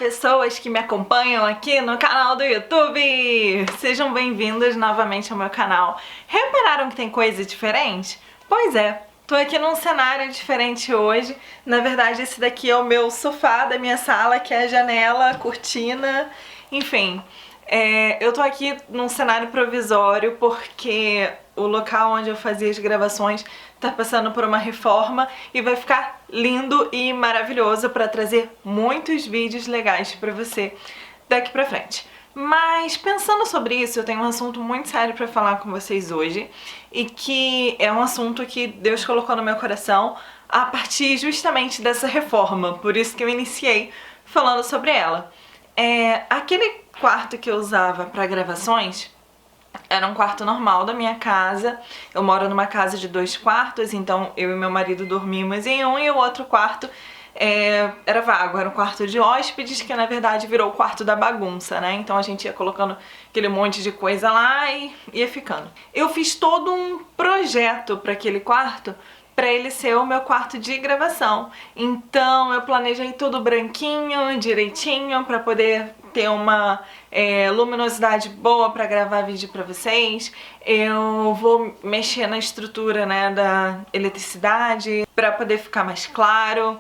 pessoas que me acompanham aqui no canal do YouTube! Sejam bem-vindos novamente ao meu canal. Repararam que tem coisa diferente? Pois é, tô aqui num cenário diferente hoje. Na verdade, esse daqui é o meu sofá da minha sala, que é a janela, a cortina, enfim. Eu tô aqui num cenário provisório porque o local onde eu fazia as gravações tá passando por uma reforma e vai ficar lindo e maravilhoso para trazer muitos vídeos legais pra você daqui pra frente. Mas pensando sobre isso, eu tenho um assunto muito sério pra falar com vocês hoje e que é um assunto que Deus colocou no meu coração a partir justamente dessa reforma, por isso que eu iniciei falando sobre ela. Aquele quarto que eu usava para gravações era um quarto normal da minha casa. Eu moro numa casa de 2 quartos, então eu e meu marido dormimos em um e o outro quarto era vago, era um quarto de hóspedes que na verdade virou o quarto da bagunça, né? Então a gente ia colocando aquele monte de coisa lá e ia ficando. Eu fiz todo um projeto para aquele quarto para ele ser o meu quarto de gravação. Então eu planejei tudo branquinho, direitinho, para poder ter uma luminosidade boa para gravar vídeo para vocês. Eu vou mexer na estrutura, né, da eletricidade para poder ficar mais claro.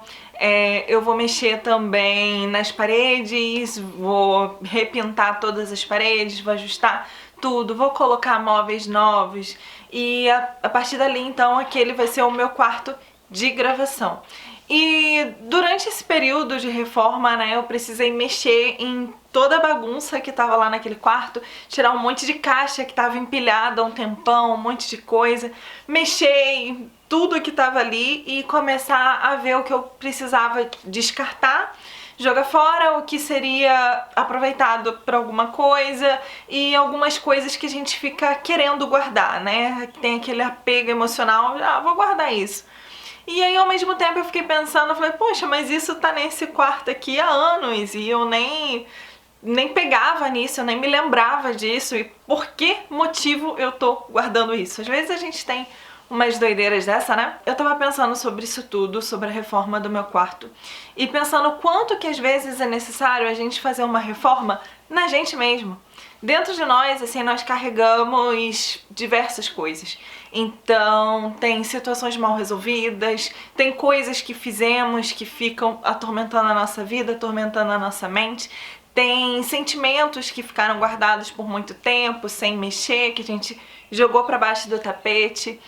Eu vou mexer também nas paredes, vou repintar todas as paredes, vou ajustar tudo, vou colocar móveis novos e a partir dali então aquele vai ser o meu quarto de gravação. E durante esse período de reforma, né, eu precisei mexer em toda a bagunça que tava lá naquele quarto, tirar um monte de caixa que tava empilhada há um tempão, um monte de coisa, mexer em tudo que tava ali e começar a ver o que eu precisava descartar, jogar fora, o que seria aproveitado para alguma coisa e algumas coisas que a gente fica querendo guardar, né? Tem aquele apego emocional, vou guardar isso. E aí ao mesmo tempo eu fiquei pensando, eu falei, poxa, mas isso tá nesse quarto aqui há anos e eu nem pegava nisso, eu nem me lembrava disso e por que motivo eu tô guardando isso? Às vezes a gente tem umas doideiras dessa, né? Eu tava pensando sobre isso tudo, sobre a reforma do meu quarto e pensando quanto que às vezes é necessário a gente fazer uma reforma na gente mesmo. Dentro de nós, assim, nós carregamos diversas coisas. Então, tem situações mal resolvidas, tem coisas que fizemos que ficam atormentando a nossa vida, atormentando a nossa mente. Tem sentimentos que ficaram guardados por muito tempo, sem mexer, que a gente jogou para baixo do tapete.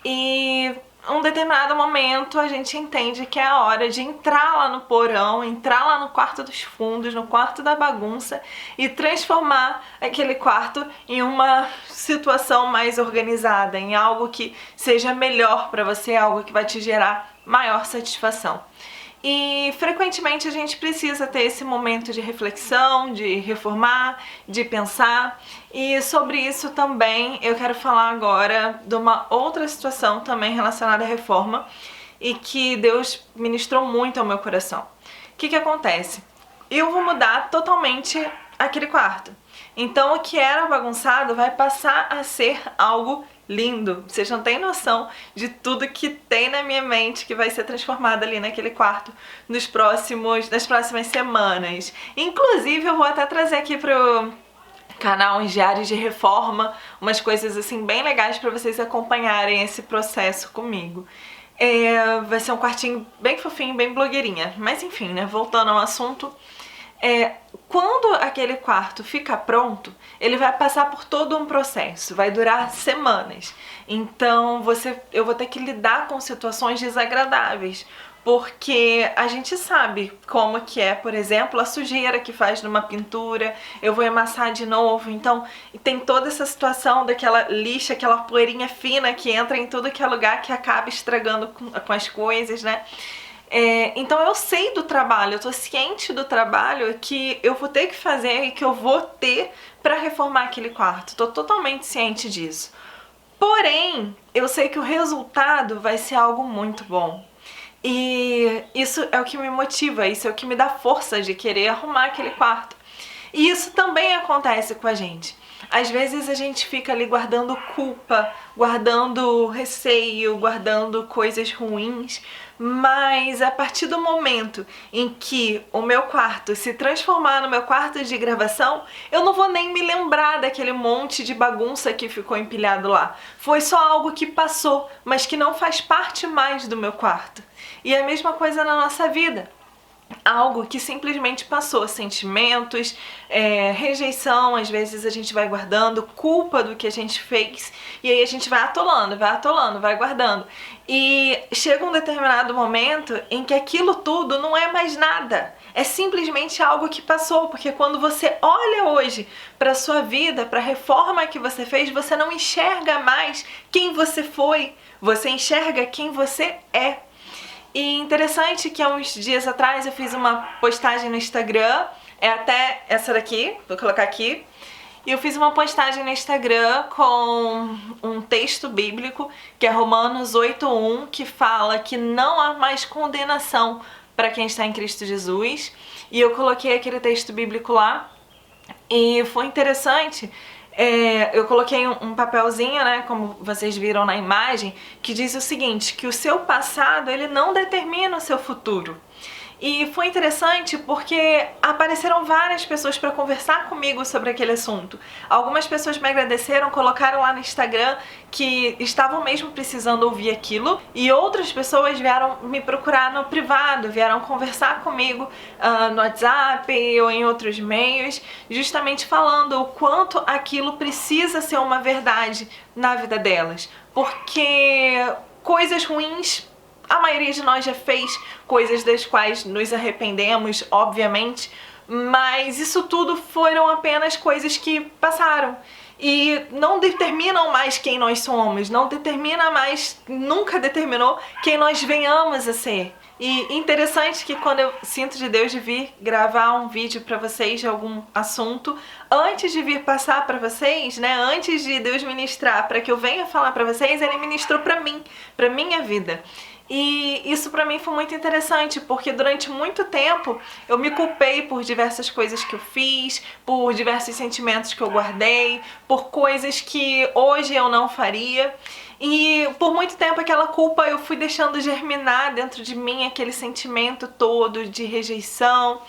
E um determinado momento a gente entende que é a hora de entrar lá no porão, entrar lá no quarto dos fundos, no quarto da bagunça e transformar aquele quarto em uma situação mais organizada, em algo que seja melhor para você, algo que vai te gerar maior satisfação. E frequentemente a gente precisa ter esse momento de reflexão, de reformar, de pensar. E sobre isso também eu quero falar agora de uma outra situação também relacionada à reforma e que Deus ministrou muito ao meu coração. O que acontece? Eu vou mudar totalmente aquele quarto. Então o que era bagunçado vai passar a ser algo lindo. Vocês não têm noção de tudo que tem na minha mente que vai ser transformado ali naquele quarto nas próximas semanas. Inclusive eu vou até trazer aqui pro canal uns diários de reforma, umas coisas assim bem legais para vocês acompanharem esse processo comigo. Vai ser um quartinho bem fofinho, bem blogueirinha. Mas enfim, né, voltando ao assunto. Quando aquele quarto fica pronto, ele vai passar por todo um processo, vai durar semanas. Então eu vou ter que lidar com situações desagradáveis, porque a gente sabe como que é, por exemplo, a sujeira que faz numa pintura, eu vou amassar de novo, então tem toda essa situação daquela lixa, aquela poeirinha fina que entra em tudo que é lugar, que acaba estragando com as coisas, né? Então eu sei do trabalho, eu tô ciente do trabalho que eu vou ter que fazer e que eu vou ter para reformar aquele quarto, tô totalmente ciente disso. Porém, eu sei que o resultado vai ser algo muito bom. E isso é o que me motiva, isso é o que me dá força de querer arrumar aquele quarto. E isso também acontece com a gente. Às vezes a gente fica ali guardando culpa, guardando receio, guardando coisas ruins, mas a partir do momento em que o meu quarto se transformar no meu quarto de gravação, eu não vou nem me lembrar daquele monte de bagunça que ficou empilhado lá. Foi só algo que passou, mas que não faz parte mais do meu quarto. E a mesma coisa na nossa vida. Algo que simplesmente passou, sentimentos, rejeição, às vezes a gente vai guardando, culpa do que a gente fez, e aí a gente vai atolando, vai guardando. E chega um determinado momento em que aquilo tudo não é mais nada, é simplesmente algo que passou, porque quando você olha hoje para a sua vida, para a reforma que você fez, você não enxerga mais quem você foi, você enxerga quem você é. E interessante que há uns dias atrás eu fiz uma postagem no Instagram, é até essa daqui, vou colocar aqui. E eu fiz uma postagem no Instagram com um texto bíblico, que é Romanos 8:1, que fala que não há mais condenação para quem está em Cristo Jesus. E eu coloquei aquele texto bíblico lá, e foi interessante. Eu coloquei um papelzinho, né, como vocês viram na imagem, que diz o seguinte, que o seu passado, ele não determina o seu futuro. E foi interessante porque apareceram várias pessoas para conversar comigo sobre aquele assunto. Algumas pessoas me agradeceram, colocaram lá no Instagram que estavam mesmo precisando ouvir aquilo, e outras pessoas vieram me procurar no privado, vieram conversar comigo no WhatsApp ou em outros meios, justamente falando o quanto aquilo precisa ser uma verdade na vida delas. Porque coisas ruins a maioria de nós já fez, coisas das quais nos arrependemos, obviamente, mas isso tudo foram apenas coisas que passaram e não determinam mais quem nós somos, não determina mais, nunca determinou quem nós venhamos a ser. E interessante que quando eu sinto de Deus de vir gravar um vídeo para vocês de algum assunto, antes de vir passar para vocês, né, antes de Deus ministrar para que eu venha falar para vocês, Ele ministrou para mim, para minha vida. E isso pra mim foi muito interessante, porque durante muito tempo eu me culpei por diversas coisas que eu fiz, por diversos sentimentos que eu guardei, por coisas que hoje eu não faria. E por muito tempo aquela culpa eu fui deixando germinar dentro de mim, aquele sentimento todo de rejeição.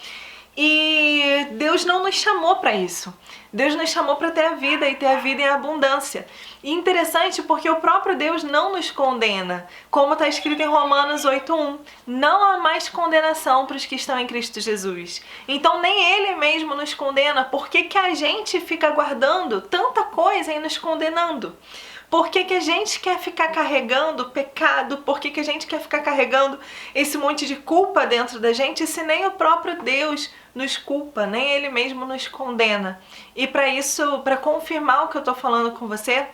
E Deus não nos chamou para isso. Deus nos chamou para ter a vida e ter a vida em abundância. E interessante porque o próprio Deus não nos condena, como está escrito em Romanos 8:1. Não há mais condenação para os que estão em Cristo Jesus. Então nem Ele mesmo nos condena. Por que que a gente fica guardando tanta coisa e nos condenando? Por que que a gente quer ficar carregando pecado? Por que que a gente quer ficar carregando esse monte de culpa dentro da gente, se nem o próprio Deus nos culpa, nem Ele mesmo nos condena? E para isso, para confirmar o que eu estou falando com você,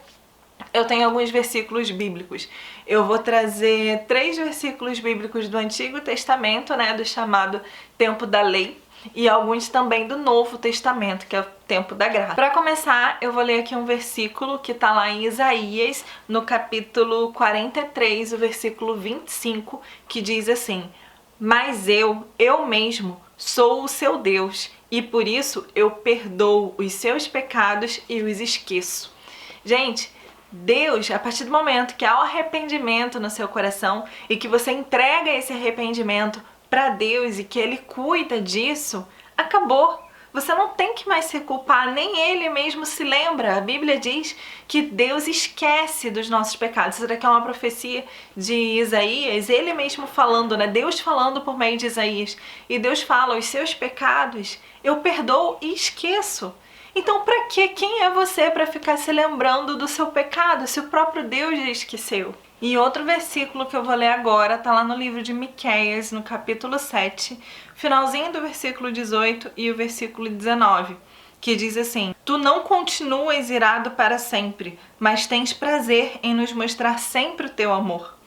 eu tenho alguns versículos bíblicos. Eu vou trazer 3 versículos bíblicos do Antigo Testamento, né, do chamado tempo da lei, e alguns também do Novo Testamento, que é o tempo da graça. Para começar, eu vou ler aqui um versículo que está lá em Isaías, no capítulo 43, o versículo 25, que diz assim: mas eu mesmo, sou o seu Deus, e por isso eu perdoo os seus pecados e os esqueço. Gente, Deus, a partir do momento que há o arrependimento no seu coração e que você entrega esse arrependimento para Deus e que Ele cuida disso, acabou. Você não tem que mais se culpar, nem Ele mesmo se lembra. A Bíblia diz que Deus esquece dos nossos pecados. Isso daqui é uma profecia de Isaías, Ele mesmo falando, né? Deus falando por meio de Isaías. E Deus fala, os seus pecados eu perdoo e esqueço. Então pra quê? Quem é você para ficar se lembrando do seu pecado, se o próprio Deus já esqueceu? E outro versículo que eu vou ler agora está lá no livro de Miqueias, no capítulo 7, finalzinho do versículo 18 e o versículo 19, que diz assim: tu não continuas irado para sempre, mas tens prazer em nos mostrar sempre o teu amor.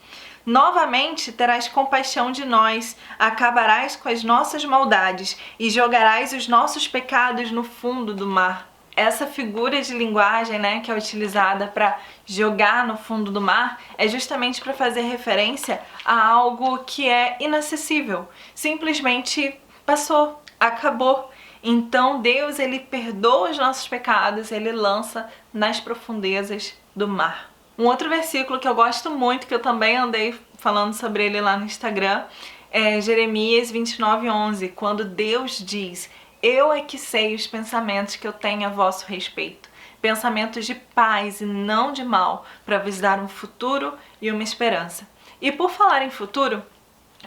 Novamente terás compaixão de nós, acabarás com as nossas maldades e jogarás os nossos pecados no fundo do mar. Essa figura de linguagem, né, que é utilizada para jogar no fundo do mar, é justamente para fazer referência a algo que é inacessível. Simplesmente passou, acabou. Então Deus, Ele perdoa os nossos pecados, Ele lança nas profundezas do mar. Um outro versículo que eu gosto muito, que eu também andei falando sobre ele lá no Instagram, é Jeremias 29:11, quando Deus diz: eu é que sei os pensamentos que eu tenho a vosso respeito, pensamentos de paz e não de mal, para vos dar um futuro e uma esperança. E por falar em futuro,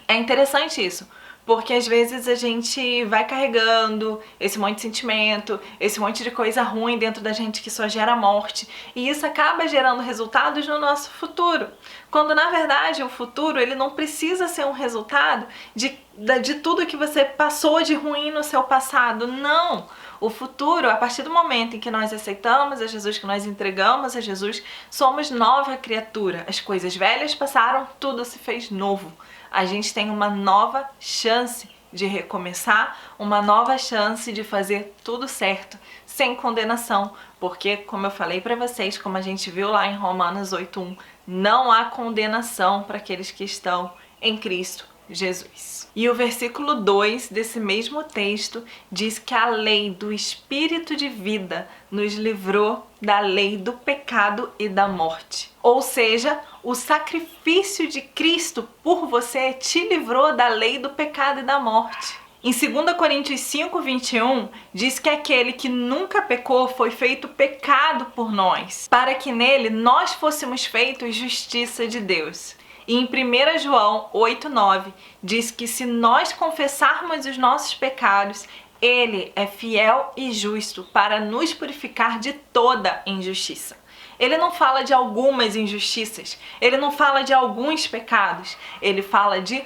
é interessante isso, porque às vezes a gente vai carregando esse monte de sentimento, esse monte de coisa ruim dentro da gente que só gera morte, e isso acaba gerando resultados no nosso futuro. Quando na verdade o futuro ele não precisa ser um resultado de tudo que você passou de ruim no seu passado, não! O futuro, a partir do momento em que nós aceitamos a Jesus, que nós entregamos a Jesus, somos nova criatura. As coisas velhas passaram, tudo se fez novo. A gente tem uma nova chance de recomeçar, uma nova chance de fazer tudo certo, sem condenação, porque, como eu falei para vocês, como a gente viu lá em Romanos 8:1, não há condenação para aqueles que estão em Cristo Jesus. E o versículo 2 desse mesmo texto diz que a lei do Espírito de vida nos livrou da lei do pecado e da morte. Ou seja, o sacrifício de Cristo por você te livrou da lei do pecado e da morte. Em 2 Coríntios 5:21, diz que aquele que nunca pecou foi feito pecado por nós, para que nele nós fôssemos feitos justiça de Deus. E em 1 João 8:9 diz que se nós confessarmos os nossos pecados, Ele é fiel e justo para nos purificar de toda injustiça. Ele não fala de algumas injustiças, ele não fala de alguns pecados, ele fala de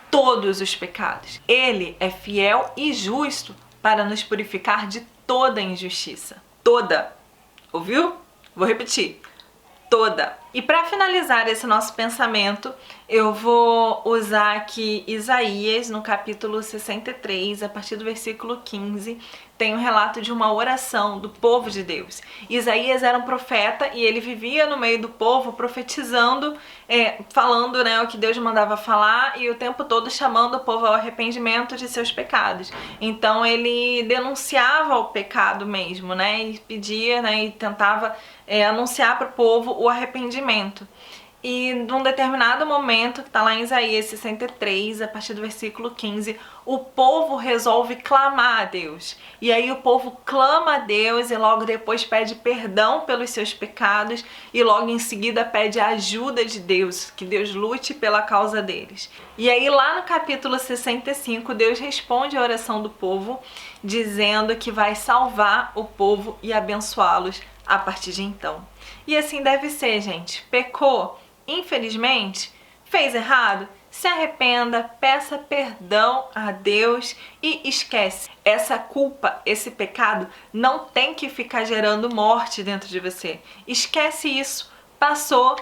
todos os pecados. Ele é fiel e justo para nos purificar de toda injustiça. Toda. Ouviu? Vou repetir. Toda. E para finalizar esse nosso pensamento, eu vou usar aqui Isaías, no capítulo 63, a partir do versículo 15, tem um relato de uma oração do povo de Deus. Isaías era um profeta e ele vivia no meio do povo profetizando, falando, né, o que Deus mandava falar e o tempo todo chamando o povo ao arrependimento de seus pecados. Então ele denunciava o pecado mesmo, né, e pedia, né, e tentava anunciar para o povo o arrependimento. E num determinado momento, que está lá em Isaías 63, a partir do versículo 15, o povo resolve clamar a Deus. E aí o povo clama a Deus e logo depois pede perdão pelos seus pecados e logo em seguida pede a ajuda de Deus, que Deus lute pela causa deles. E aí lá no capítulo 65, Deus responde a oração do povo, dizendo que vai salvar o povo e abençoá-los a partir de então. E assim deve ser, gente. Pecou? Infelizmente, fez errado? Se arrependa, peça perdão a Deus e esquece. Essa culpa, esse pecado não tem que ficar gerando morte dentro de você. Esquece isso, passou,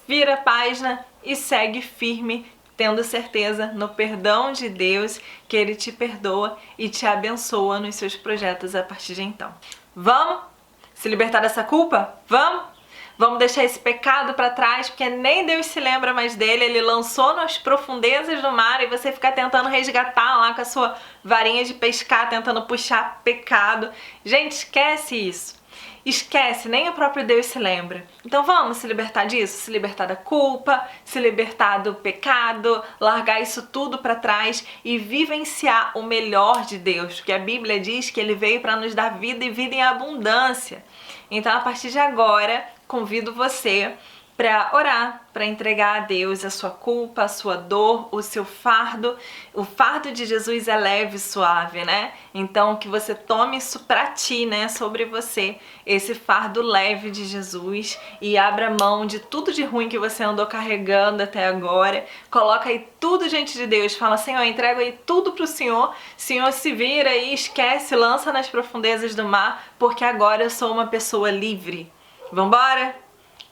vira a página e segue firme, tendo certeza no perdão de Deus, que Ele te perdoa e te abençoa nos seus projetos a partir de então. Vamos se libertar dessa culpa? Vamos? Vamos deixar esse pecado para trás, porque nem Deus se lembra mais dele. Ele lançou nas profundezas do mar e você fica tentando resgatar lá com a sua varinha de pescar, tentando puxar pecado. Gente, esquece isso. Esquece, nem o próprio Deus se lembra. Então vamos se libertar disso, se libertar da culpa, se libertar do pecado, largar isso tudo para trás e vivenciar o melhor de Deus, porque a Bíblia diz que Ele veio para nos dar vida e vida em abundância. Então a partir de agora, convido você para orar, para entregar a Deus a sua culpa, a sua dor, o seu fardo. O fardo de Jesus é leve e suave, né? Então que você tome isso para ti, né? Sobre você, esse fardo leve de Jesus e abra mão de tudo de ruim que você andou carregando até agora. Coloca aí tudo diante de Deus. Fala, Senhor, entrego aí tudo pro Senhor. Senhor, se vira aí, esquece, lança nas profundezas do mar, porque agora eu sou uma pessoa livre. Vambora?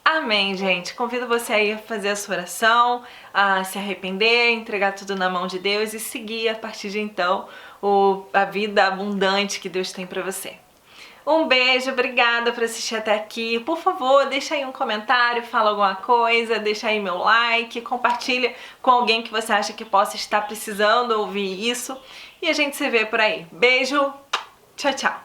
Amém, gente. Convido você aí a fazer a sua oração, a se arrepender, entregar tudo na mão de Deus e seguir a partir de então a vida abundante que Deus tem pra você. Um beijo, obrigada por assistir até aqui. Por favor, deixa aí um comentário, fala alguma coisa, deixa aí meu like, compartilha com alguém que você acha que possa estar precisando ouvir isso. E a gente se vê por aí. Beijo, tchau, tchau.